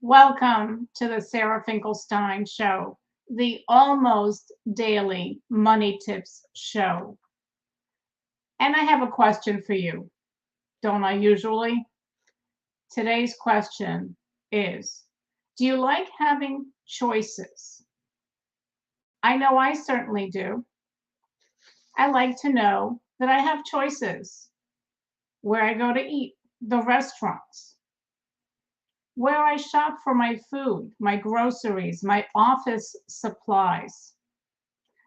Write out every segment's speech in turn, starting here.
Welcome to the Sarah Finkelstein Show, the almost daily money tips show. And I have a question for you, don't I usually? Today's question is, do you like having choices? I know I certainly do. I like to know that I have choices where I go to eat, the restaurants, where I shop for my food, my groceries, my office supplies.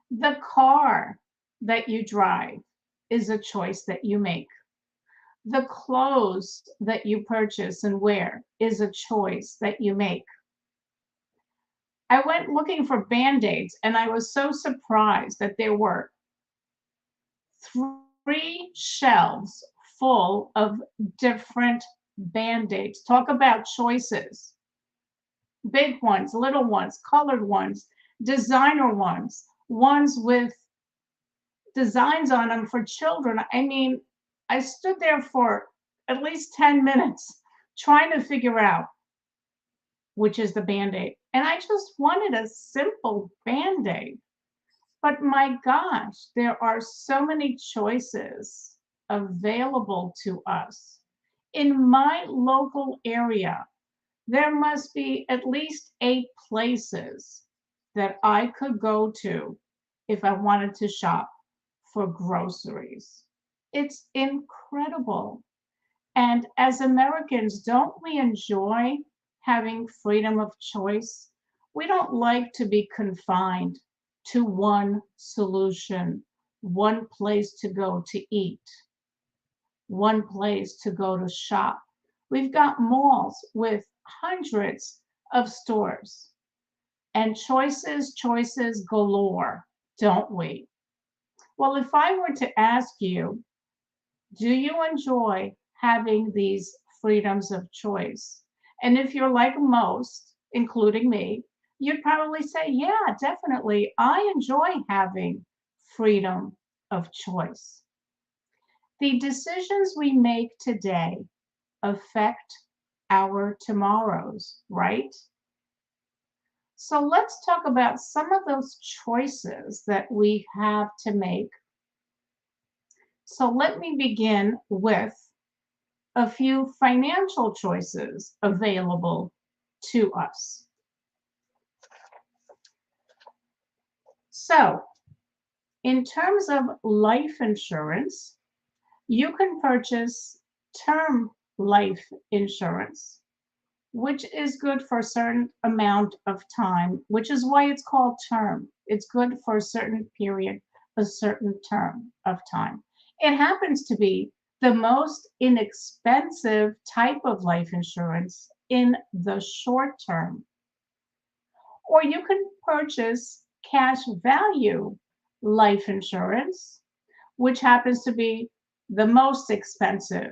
The car that you drive is a choice that you make. The clothes that you purchase and wear is a choice that you make. I went looking for band-aids and I was so surprised that there were 3 shelves full of different band-aids. Talk about choices. Big ones, little ones, colored ones, designer ones, ones with designs on them for children. I mean, I stood there for at least 10 minutes trying to figure out which is the Band-Aid. And I just wanted a simple Band-Aid. But my gosh, there are so many choices available to us. In my local area, there must be at least 8 places that I could go to if I wanted to shop for groceries. It's incredible. And as Americans, don't we enjoy having freedom of choice? We don't like to be confined to one solution, one place to go to eat, one place to go to shop. We've got malls with hundreds of stores and choices galore, don't we? Well, if I were to ask you, do you enjoy having these freedoms of choice? And if you're like most, including me, you'd probably say, yeah, definitely. I enjoy having freedom of choice. The decisions we make today affect our tomorrows, right? So let's talk about some of those choices that we have to make. So let me begin with a few financial choices available to us. So, in terms of life insurance, you can purchase term life insurance, which is good for a certain amount of time, which is why it's called term. It's good for a certain period, a certain term of time. It happens to be the most inexpensive type of life insurance in the short term. Or you can purchase cash value life insurance, which happens to be the most expensive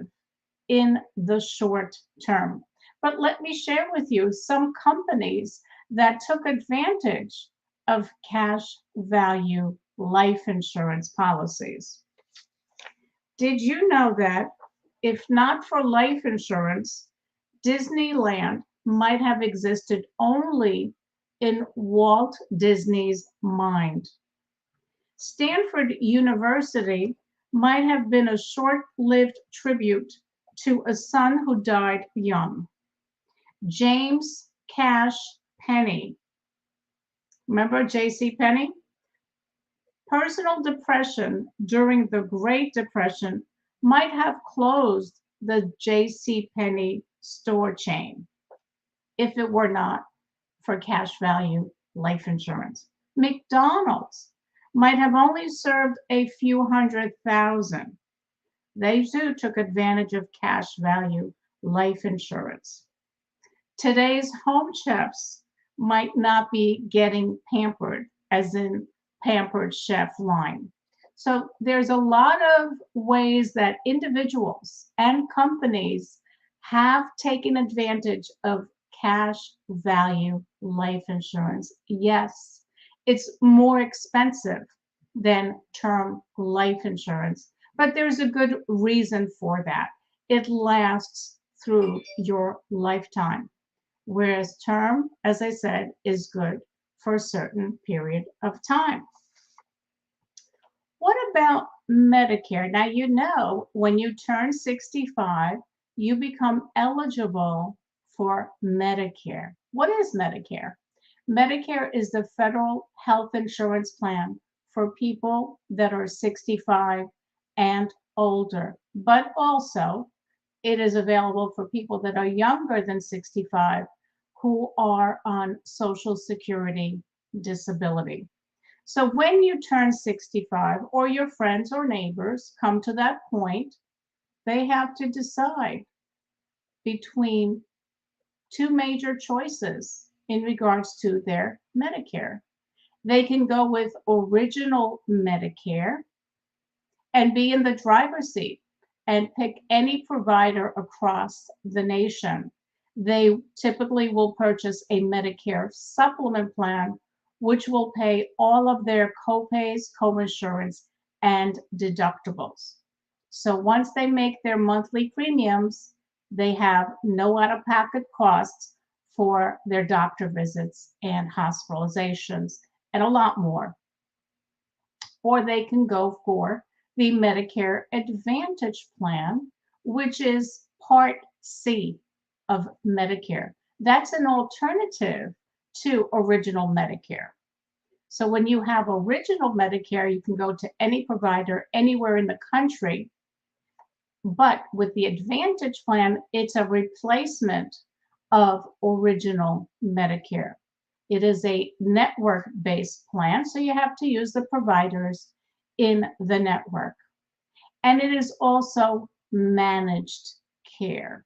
in the short term. But let me share with you some companies that took advantage of cash value life insurance policies. Did you know that if not for life insurance, Disneyland might have existed only in Walt Disney's mind? Stanford University might have been a short-lived tribute to a son who died young. James Cash Penney. Remember J.C. Penney? Personal depression during the Great Depression might have closed the J.C. Penney store chain if it were not for cash value life insurance. McDonald's might have only served a few 100,000. They too took advantage of cash value life insurance. Today's home chefs might not be getting pampered, as in pampered chef line. So there's a lot of ways that individuals and companies have taken advantage of cash value life insurance. Yes, it's more expensive than term life insurance, but there's a good reason for that. It lasts through your lifetime. whereas term, as I said, is good for a certain period of time. What about Medicare? Now, you know, when you turn 65, you become eligible for Medicare. What is Medicare? Medicare is the federal health insurance plan for people that are 65 and older, but also it is available for people that are younger than 65 who are on Social Security disability. So when you turn 65 or your friends or neighbors come to that point, they have to decide between two major choices in regards to their Medicare. They can go with original Medicare and be in the driver's seat and pick any provider across the nation. They typically will purchase a Medicare supplement plan, which will pay all of their copays, co-insurance, and deductibles. So once they make their monthly premiums, they have no out-of-pocket costs for their doctor visits and hospitalizations and a lot more. Or they can go for the Medicare Advantage plan, which is Part C of Medicare. That's an alternative to original Medicare. So when you have original Medicare, you can go to any provider anywhere in the country. But with the Advantage plan, it's a replacement of original Medicare. It is a network-based plan, so you have to use the providers in the network. And it is also managed care.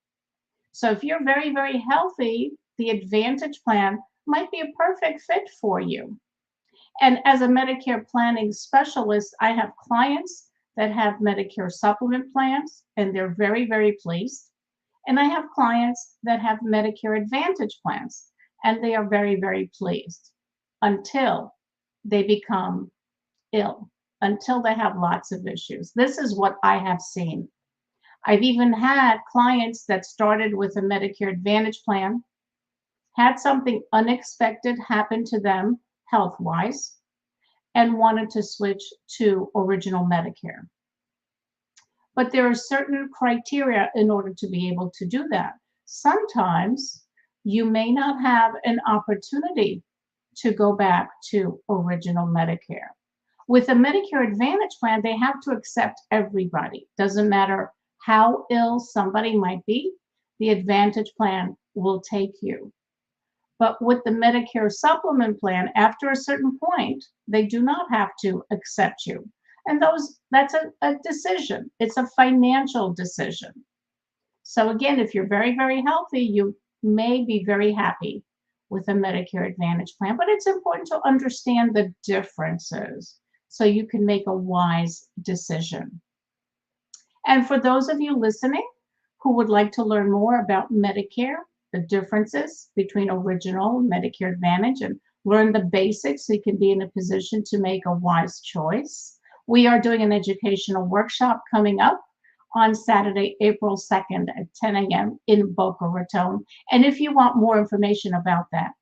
So if you're very, very healthy, the Advantage plan might be a perfect fit for you. And as a Medicare planning specialist, I have clients that have Medicare supplement plans, and they're very, very pleased. And I have clients that have Medicare Advantage plans, and they are very, very pleased until they become ill, until they have lots of issues. This is what I have seen. I've even had clients that started with a Medicare Advantage plan, had something unexpected happen to them health-wise, and wanted to switch to original Medicare. But there are certain criteria in order to be able to do that. Sometimes you may not have an opportunity to go back to original Medicare. With a Medicare Advantage plan, they have to accept everybody. Doesn't matter how ill somebody might be, the Advantage plan will take you. But with the Medicare supplement plan, after a certain point, they do not have to accept you. And that's a decision. It's a financial decision. So again, if you're very, very healthy, you may be very happy with a Medicare Advantage plan, but it's important to understand the differences so you can make a wise decision. And for those of you listening who would like to learn more about Medicare, the differences between original and Medicare Advantage, and learn the basics so you can be in a position to make a wise choice, we are doing an educational workshop coming up on Saturday, April 2nd at 10 a.m. in Boca Raton. And if you want more information about that,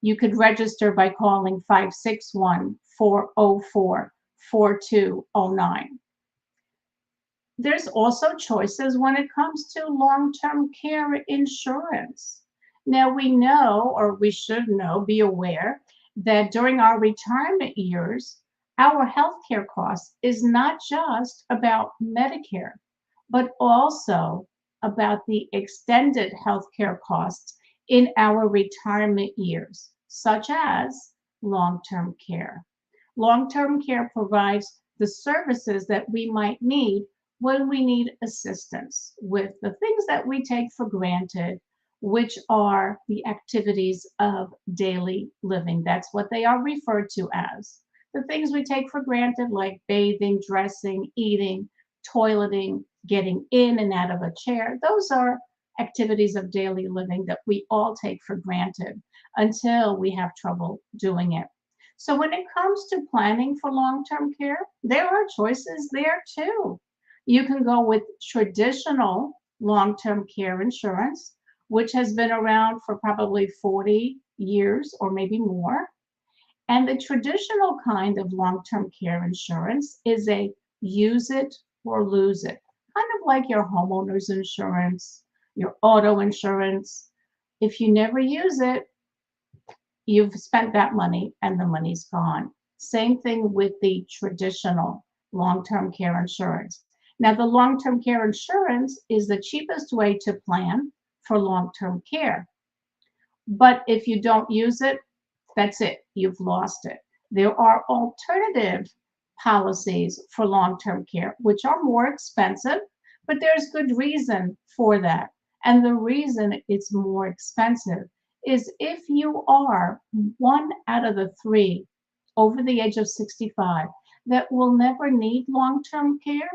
you could register by calling 561-404-4209. There's also choices when it comes to long-term care insurance. Now we know, or we should know, be aware that during our retirement years, our healthcare costs is not just about Medicare, but also about the extended healthcare costs in our retirement years, such as long-term care. Long-term care provides the services that we might need when we need assistance with the things that we take for granted, which are the activities of daily living. That's what they are referred to as. The things we take for granted, like bathing, dressing, eating, toileting, getting in and out of a chair, those are activities of daily living that we all take for granted until we have trouble doing it. So when it comes to planning for long-term care, there are choices there too. You can go with traditional long-term care insurance, which has been around for probably 40 years or maybe more. And the traditional kind of long-term care insurance is a use it or lose it, kind of like your homeowner's insurance, your auto insurance. If you never use it, you've spent that money and the money's gone. Same thing with the traditional long-term care insurance. Now, the long-term care insurance is the cheapest way to plan for long-term care. But if you don't use it, that's it, you've lost it. There are alternative policies for long-term care, which are more expensive, but there's good reason for that. And the reason it's more expensive is if you are one out of the three over the age of 65 that will never need long-term care,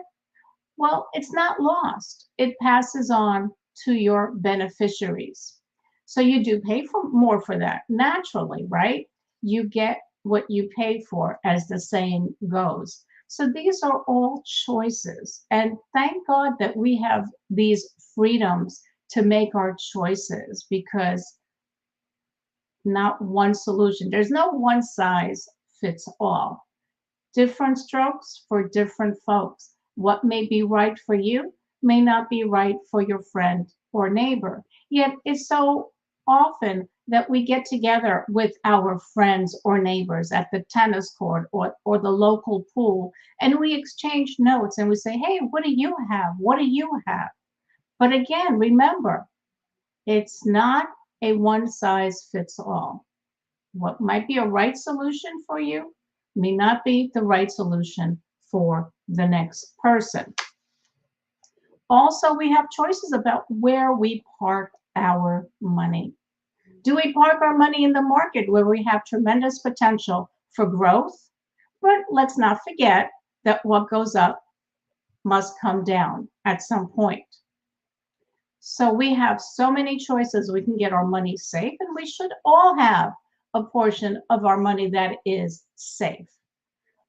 well, it's not lost. It passes on to your beneficiaries. So you do pay for more for that naturally, right? You get what you pay for, as the saying goes. So these are all choices. And thank God that we have these freedoms to make our choices because not one solution. There's no one size fits all. Different strokes for different folks. What may be right for you may not be right for your friend or neighbor. Yet it's so often that we get together with our friends or neighbors at the tennis court or the local pool, and we exchange notes and we say, hey, what do you have? What do you have? But again, remember, it's not a one size fits all. What might be a right solution for you may not be the right solution for the next person. Also, we have choices about where we park our money. Do we park our money in the market where we have tremendous potential for growth? But let's not forget that what goes up must come down at some point. So we have so many choices. We can get our money safe, and we should all have a portion of our money that is safe.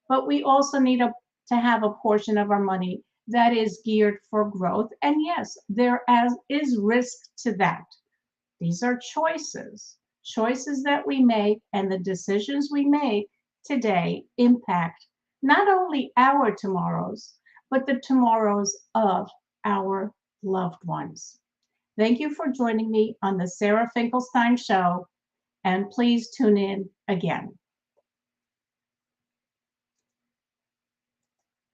But we also need to have a portion of our money that is geared for growth. And yes, is risk to that. These are choices that we make, and the decisions we make today impact not only our tomorrows, but the tomorrows of our loved ones. Thank you for joining me on the Sarah Finkelstein Show, and please tune in again.